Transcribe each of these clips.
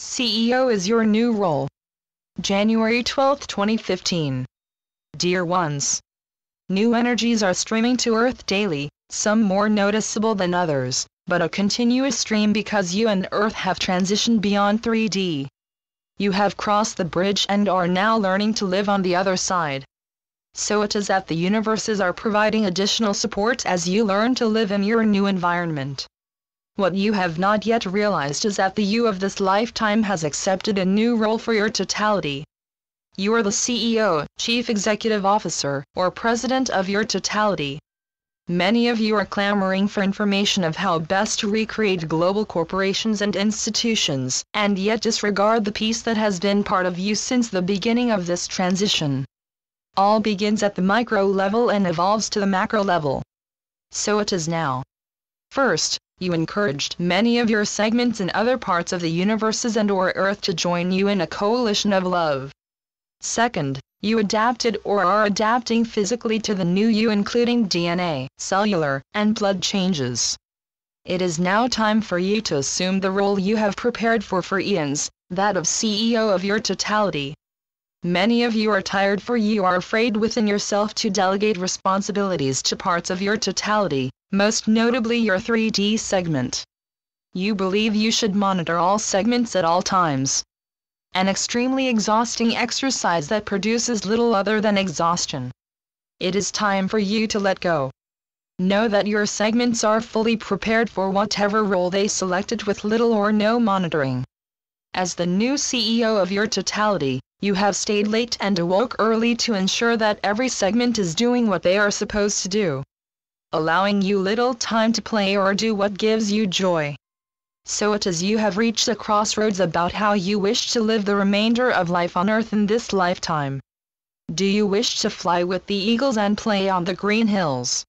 CEO is your new role. January 12, 2015. Dear ones, new energies are streaming to Earth daily, some more noticeable than others, but a continuous stream because you and Earth have transitioned beyond 3D. You have crossed the bridge and are now learning to live on the other side. So it is that the universes are providing additional support as you learn to live in your new environment. What you have not yet realized is that the you of this lifetime has accepted a new role for your totality. You are the CEO, Chief Executive Officer, or President of your totality. Many of you are clamoring for information of how best to recreate global corporations and institutions, and yet disregard the piece that has been part of you since the beginning of this transition. All begins at the micro level and evolves to the macro level. So it is now. First, you encouraged many of your segments in other parts of the universes and/or Earth to join you in a coalition of love. Second, you adapted or are adapting physically to the new you, including DNA, cellular, and blood changes. It is now time for you to assume the role you have prepared for eons, that of CEO of your totality. Many of you are tired, for you are afraid within yourself to delegate responsibilities to parts of your totality, most notably your 3D segment. You believe you should monitor all segments at all times. An extremely exhausting exercise that produces little other than exhaustion. It is time for you to let go. Know that your segments are fully prepared for whatever role they selected with little or no monitoring. As the new CEO of your totality, you have stayed late and awoke early to ensure that every segment is doing what they are supposed to do, allowing you little time to play or do what gives you joy. So it is you have reached a crossroads about how you wish to live the remainder of life on Earth in this lifetime. Do you wish to fly with the eagles and play on the green hills?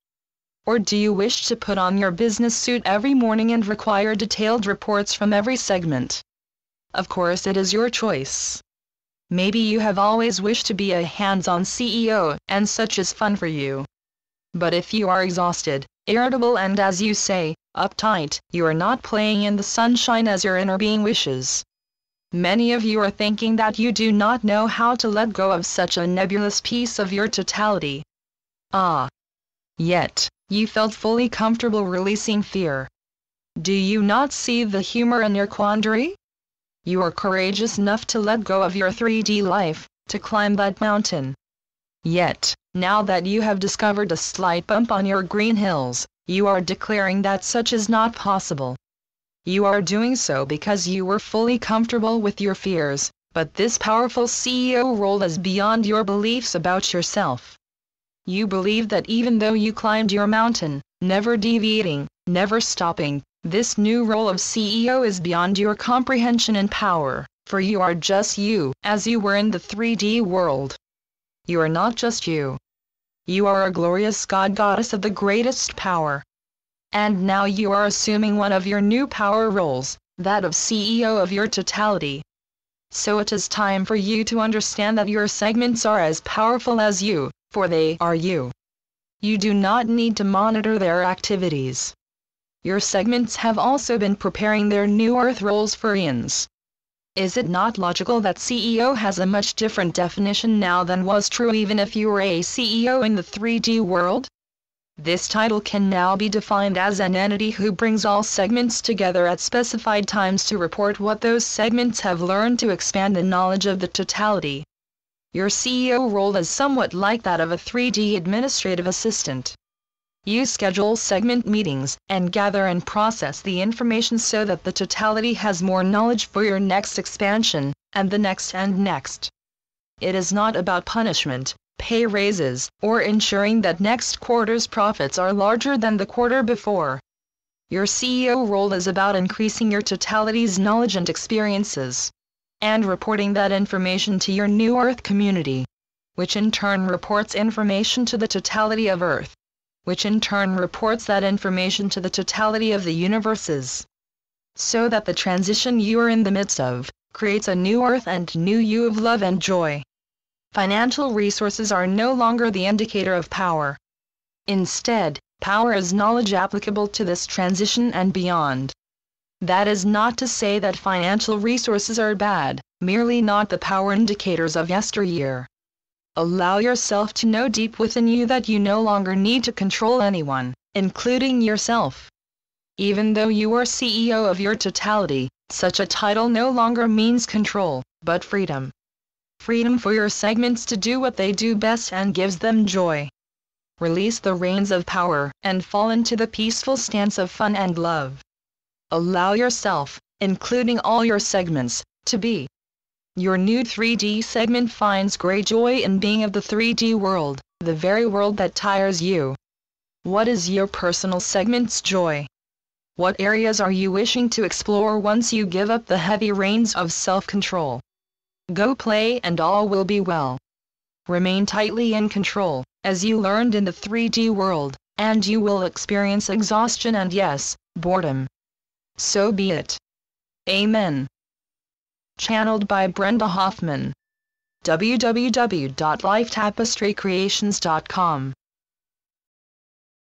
Or do you wish to put on your business suit every morning and require detailed reports from every segment? Of course, it is your choice. Maybe you have always wished to be a hands-on CEO, and such is fun for you. But if you are exhausted, irritable and, as you say, uptight, you are not playing in the sunshine as your inner being wishes. Many of you are thinking that you do not know how to let go of such a nebulous piece of your totality. Yet, you felt fully comfortable releasing fear. Do you not see the humor in your quandary? You are courageous enough to let go of your 3D life, to climb that mountain. Yet, now that you have discovered a slight bump on your green hills, you are declaring that such is not possible. You are doing so because you were fully comfortable with your fears, but this powerful CEO role is beyond your beliefs about yourself. You believe that even though you climbed your mountain, never deviating, never stopping, this new role of CEO is beyond your comprehension and power, for you are just you, as you were in the 3D world. You are not just you. You are a glorious goddess of the greatest power. And now you are assuming one of your new power roles, that of CEO of your totality. So it is time for you to understand that your segments are as powerful as you, for they are you. You do not need to monitor their activities. Your segments have also been preparing their new Earth roles for eons. Is it not logical that CEO has a much different definition now than was true even if you were a CEO in the 3D world? This title can now be defined as an entity who brings all segments together at specified times to report what those segments have learned to expand the knowledge of the totality. Your CEO role is somewhat like that of a 3D administrative assistant. You schedule segment meetings, and gather and process the information so that the totality has more knowledge for your next expansion, and the next and next. It is not about punishment, pay raises, or ensuring that next quarter's profits are larger than the quarter before. Your CEO role is about increasing your totality's knowledge and experiences, and reporting that information to your new Earth community, which in turn reports information to the totality of Earth, which in turn reports that information to the totality of the universes. So that the transition you are in the midst of creates a new Earth and new you of love and joy. Financial resources are no longer the indicator of power. Instead, power is knowledge applicable to this transition and beyond. That is not to say that financial resources are bad, merely not the power indicators of yesteryear. Allow yourself to know deep within you that you no longer need to control anyone, including yourself. Even though you are CEO of your totality, such a title no longer means control, but freedom. Freedom for your segments to do what they do best and gives them joy. Release the reins of power and fall into the peaceful stance of fun and love. Allow yourself, including all your segments, to be. Your new 3D segment finds great joy in being of the 3D world, the very world that tires you. What is your personal segment's joy? What areas are you wishing to explore once you give up the heavy reins of self-control? Go play and all will be well. Remain tightly in control, as you learned in the 3D world, and you will experience exhaustion and yes, boredom. So be it. Amen. Channeled by Brenda Hoffman. www.lifetapestrycreations.com